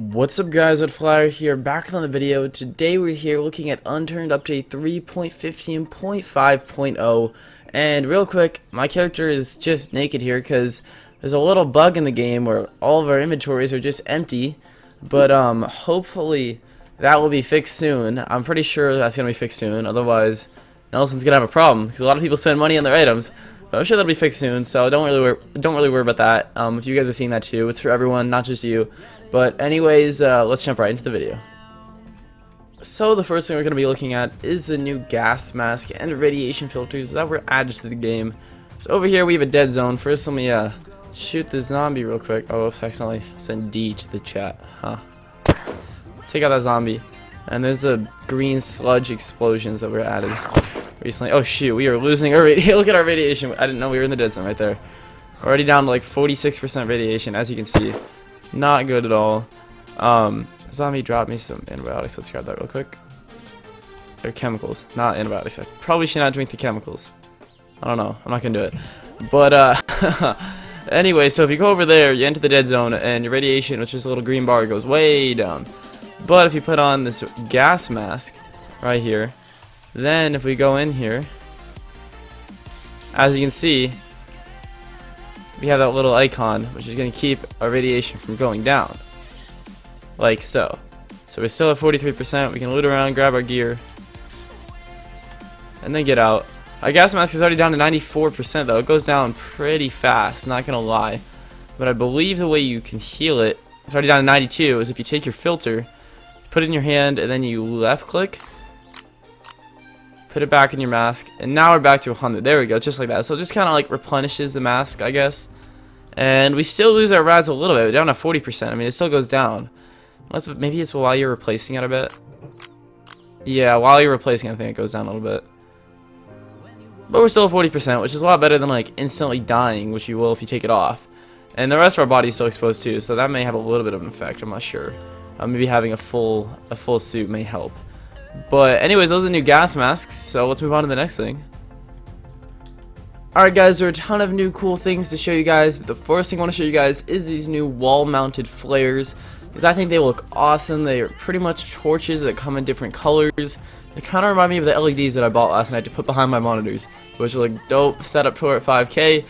What's up guys, RedFlyer here, back on the video. Today we're here looking at Unturned update 3.15.5.0, and real quick, my character is just naked here because there's a little bug in the game where all of our inventories are just empty, but hopefully that will be fixed soon. I'm pretty sure that's going to be fixed soon, otherwise Nelson's going to have a problem because a lot of people spend money on their items. But I'm sure that'll be fixed soon, so don't really worry about that. If you guys are seeing that too, it's for everyone, not just you. But anyways, let's jump right into the video. So the first thing we're going to be looking at is the new gas mask and radiation filters that were added to the game. So over here we have a dead zone. First let me shoot the zombie real quick. Oh, oops, I accidentally sent D to the chat. Take out that zombie. And there's a green sludge explosions that were added recently. Oh shoot, we are losing our radiation. Look at our radiation. I didn't know we were in the dead zone right there. Already down to like 46% radiation, as you can see. Not good at all. Zombie dropped me some antibiotics. Let's grab that real quick. They're chemicals, not antibiotics. I probably should not drink the chemicals. I don't know. I'm not gonna do it. But anyway, so if you go over there, you enter the dead zone, and your radiation, which is a little green bar, goes way down. But if you put on this gas mask right here, then if we go in here, as you can see, we have that little icon, which is going to keep our radiation from going down, like so. So we're still at 43%. We can loot around, grab our gear, and then get out. Our gas mask is already down to 94% though. It goes down pretty fast, not gonna lie. But I believe the way you can heal it, it's already down to 92, is if you take your filter, put it in your hand, and then you left click, put it back in your mask, and now we're back to 100. There we go, just like that. So it just kind of like replenishes the mask, I guess. And we still lose our rads a little bit. We're down to 40%. I mean, it still goes down. Unless maybe it's while you're replacing it a bit. Yeah, while you're replacing it, I think it goes down a little bit. But we're still at 40%, which is a lot better than like instantly dying, which you will if you take it off. And the rest of our body is still exposed too, so that may have a little bit of an effect. I'm not sure. Maybe having a full suit may help. But anyways, those are the new gas masks, so let's move on to the next thing. Alright guys, there are a ton of new cool things to show you guys, but the first thing I want to show you guys is these new wall-mounted flares, because I think they look awesome. They are pretty much torches that come in different colors. They kind of remind me of the LEDs that I bought last night to put behind my monitors, which look dope, set up to at 5K.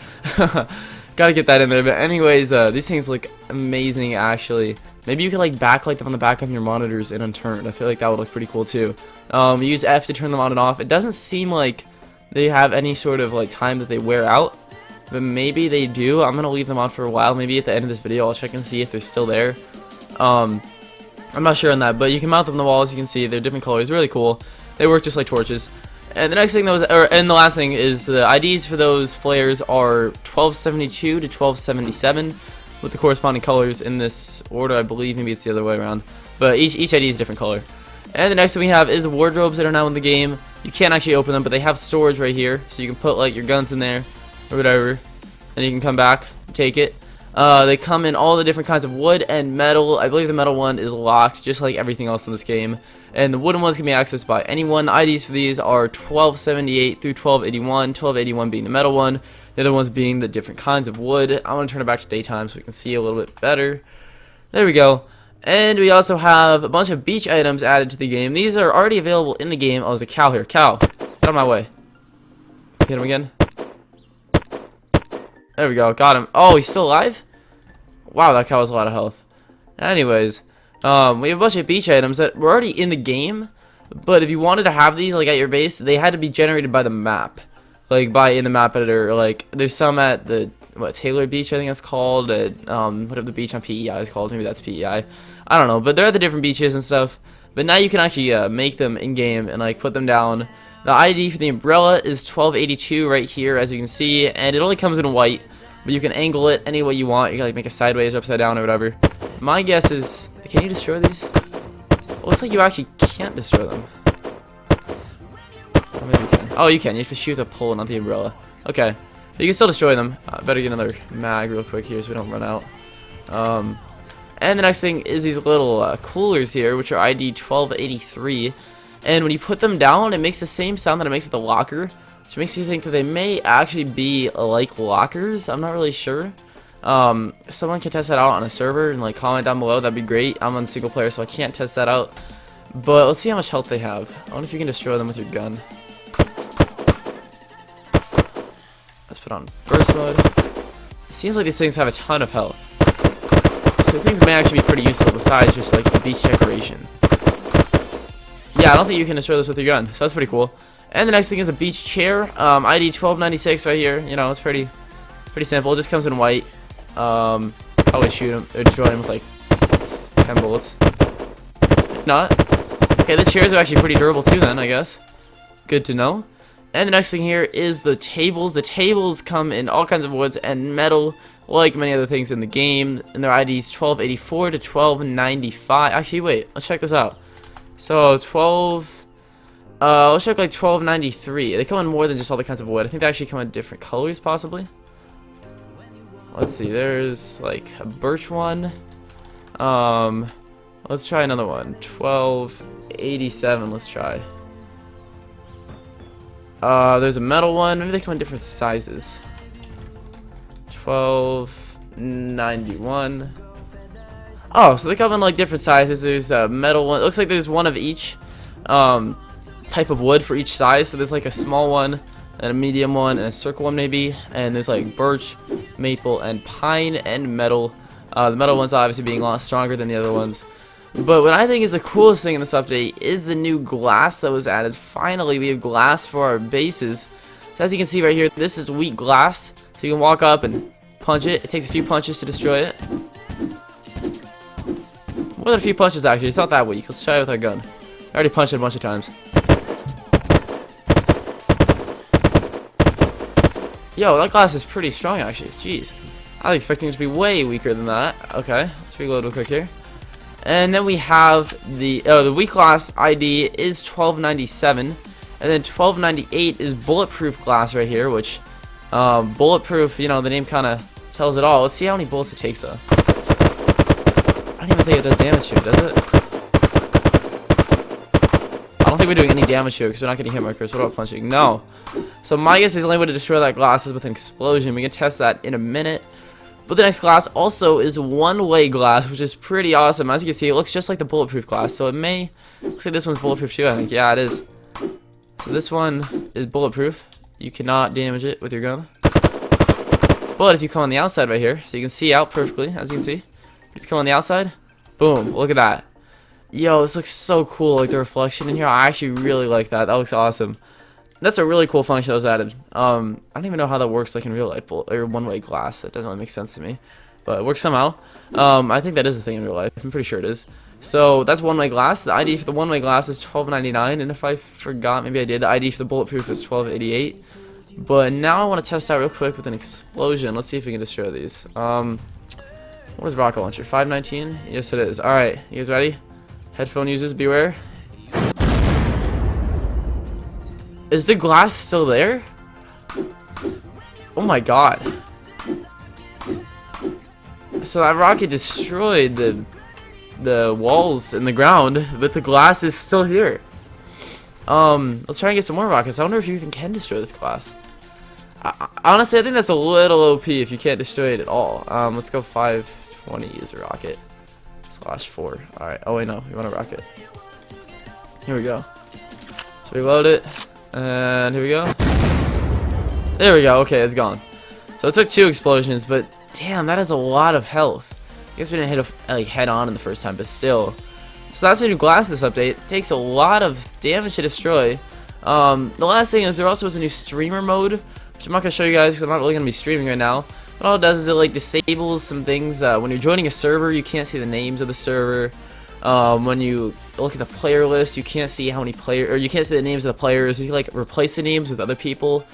Gotta get that in there, but anyways, these things look amazing actually. Maybe you could like backlight them on the back of your monitors in Unturned. I feel like that would look pretty cool too. You use F to turn them on and off. It doesn't seem like they have any sort of like time that they wear out, but maybe they do. I'm gonna leave them on for a while. Maybe at the end of this video I'll check and see if they're still there. I'm not sure on that, but you can mount them on the wall. As you can see, they're different colors, really cool. They work just like torches. And the next thing that was, and the last thing is the IDs for those flares are 1272 to 1277 with the corresponding colors in this order. I believe maybe it's the other way around, but each ID is a different color. And the next thing we have is wardrobes that are now in the game. You can't actually open them, but they have storage right here, so you can put like your guns in there or whatever, and you can come back, take it. They come in all the different kinds of wood and metal. I believe the metal one is locked, just like everything else in this game. And the wooden ones can be accessed by anyone. The IDs for these are 1278 through 1281, 1281 being the metal one, the other ones being the different kinds of wood. I'm going to turn it back to daytime so we can see a little bit better. There we go. And we also have a bunch of beach items added to the game. These are already available in the game. Oh, there's a cow here. Cow, get out of my way. Hit him again. There we go. Got him. Oh, he's still alive? Wow, that cow has a lot of health. Anyways, we have a bunch of beach items that were already in the game, but if you wanted to have these like at your base, they had to be generated by the map, like in the map editor. Like there's some at the Taylor Beach, I think it's called. Whatever the beach on PEI is called, maybe that's PEI. I don't know, but they're at the different beaches and stuff. But now you can actually make them in game and like put them down. The ID for the umbrella is 1282 right here, as you can see, and it only comes in white. But you can angle it any way you want. You can like make it sideways, upside down, or whatever. My guess is, can you destroy these? It looks like you actually can't destroy them. Oh, maybe you can. Oh, you can. You have to shoot the pole, not the umbrella. Okay, you can still destroy them. Better get another mag real quick here so we don't run out. And the next thing is these little coolers here, which are ID 1283. And when you put them down, it makes the same sound that it makes with the locker, which makes me think that they may actually be like lockers. I'm not really sure. Someone can test that out on a server and like comment down below. That'd be great. I'm on single player, so I can't test that out. But let's see how much health they have. I wonder if you can destroy them with your gun. Let's put on burst mode. It seems like these things have a ton of health. So things may actually be pretty useful besides just like a beach decoration. Yeah, I don't think you can destroy this with your gun, so that's pretty cool. And the next thing is a beach chair. ID 1296 right here. You know, it's pretty simple. It just comes in white. Probably shoot him or destroy him with like 10 bullets. If not. Okay, the chairs are actually pretty durable too then, I guess. Good to know. And the next thing here is the tables. The tables come in all kinds of woods and metal, like many other things in the game. And their IDs 1284 to 1295. Actually, wait, let's check this out. So let's check like 1293. They come in more than just all the kinds of wood. I think they actually come in different colors, possibly. Let's see. There's like a birch one. Let's try another one. 1287. Let's try. There's a metal one. Maybe they come in different sizes. 1291. Oh, so they come in like different sizes. There's a metal one. It looks like there's one of each type of wood for each size. So there's like a small one, and a medium one, and a circle one maybe. And there's like birch, maple, and pine, and metal. The metal one's obviously being a lot stronger than the other ones. But what I think is the coolest thing in this update is the new glass that was added. Finally, we have glass for our bases. So as you can see right here, this is weak glass. So you can walk up and punch it. It takes a few punches to destroy it. More than a few punches, actually. It's not that weak. Let's try it with our gun. I already punched it a bunch of times. Yo, that glass is pretty strong, actually. Jeez. I was expecting it to be way weaker than that. Okay, let's reload real quick here. And then we have the weak glass ID is 1297, and then 1298 is bulletproof glass right here, which bulletproof, you know, the name kind of tells it all. Let's see how many bullets it takes though. I don't even think it does damage here, does it? I don't think we're doing any damage here because we're not getting hit markers. What about punching? No. So my guess is the only way to destroy that glass is with an explosion. We can test that in a minute. But the next glass also is one-way glass, which is pretty awesome. As you can see, it looks just like the bulletproof glass. So it looks like this one's bulletproof too, I think. Yeah, it is. So this one is bulletproof. You cannot damage it with your gun. But if you come on the outside right here, so you can see out perfectly, as you can see. If you come on the outside, boom, look at that. Yo, this looks so cool, like the reflection in here. I actually really like that. That looks awesome. That's a really cool function that was added. I don't even know how that works like in real life, or one-way glass. That doesn't really make sense to me, but it works somehow. I think that is a thing in real life. I'm pretty sure it is. So that's one-way glass. The ID for the one-way glass is 1299, and if I forgot, maybe I did. The ID for the bulletproof is 1288. But now I want to test out real quick with an explosion. Let's see if we can destroy these. What is rocket launcher? 519? Yes, it is. All right, you guys ready? Headphone users, beware. Is the glass still there? Oh my god. So that rocket destroyed the walls in the ground, but the glass is still here. Let's try and get some more rockets. I wonder if you even can destroy this glass. Honestly, I think that's a little OP if you can't destroy it at all. Let's go 520 is a rocket. /4. Alright. Oh wait, no. We want a rocket. Here we go. Let's reload it. And here we go. There we go. Okay, it's gone. So it took 2 explosions, but damn, that is a lot of health. I guess we didn't hit it like head on in the first time, but still. So that's the new glass in this update. It takes a lot of damage to destroy. The last thing is there also is a new streamer mode, which I'm not going to show you guys because I'm not really going to be streaming right now. But all it does is it like disables some things. When you're joining a server, you can't see the names of the server. When you look at the player list, you can't see how many players, or you can't see the names of the players. You can like replace the names with other people.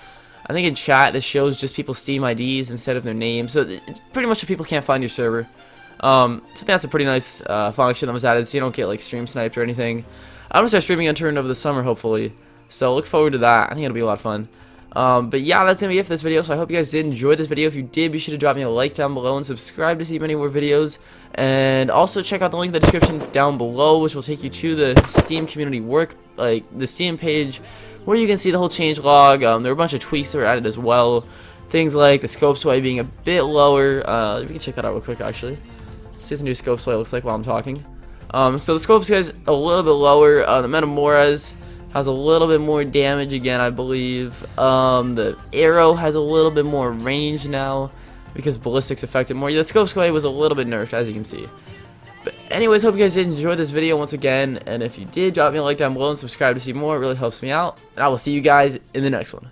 I think in chat it shows just people's Steam IDs instead of their names, so pretty much the people can't find your server. So I think that's a pretty nice function that was added, so you don't get like stream sniped or anything. I'm gonna start streaming Unturned over the summer, hopefully. So look forward to that. I think it'll be a lot of fun. But yeah, that's gonna be it for this video. So I hope you guys did enjoy this video. If you did, be sure to drop me a like down below and subscribe to see many more videos. And also check out the link in the description down below, which will take you to the Steam community the Steam page, where you can see the whole change log. There were a bunch of tweaks that were added as well. Things like the scope sway being a bit lower. We can check that out real quick actually. See what the new scope sway looks like while I'm talking. So the scope sway is a little bit lower. The Metamorez has a little bit more damage again, I believe. The arrow has a little bit more range now because ballistics affect it more. Yeah, the scope sway was a little bit nerfed, as you can see. But anyways, hope you guys did enjoy this video once again, and if you did, drop me a like down below and subscribe to see more. It really helps me out, and I will see you guys in the next one.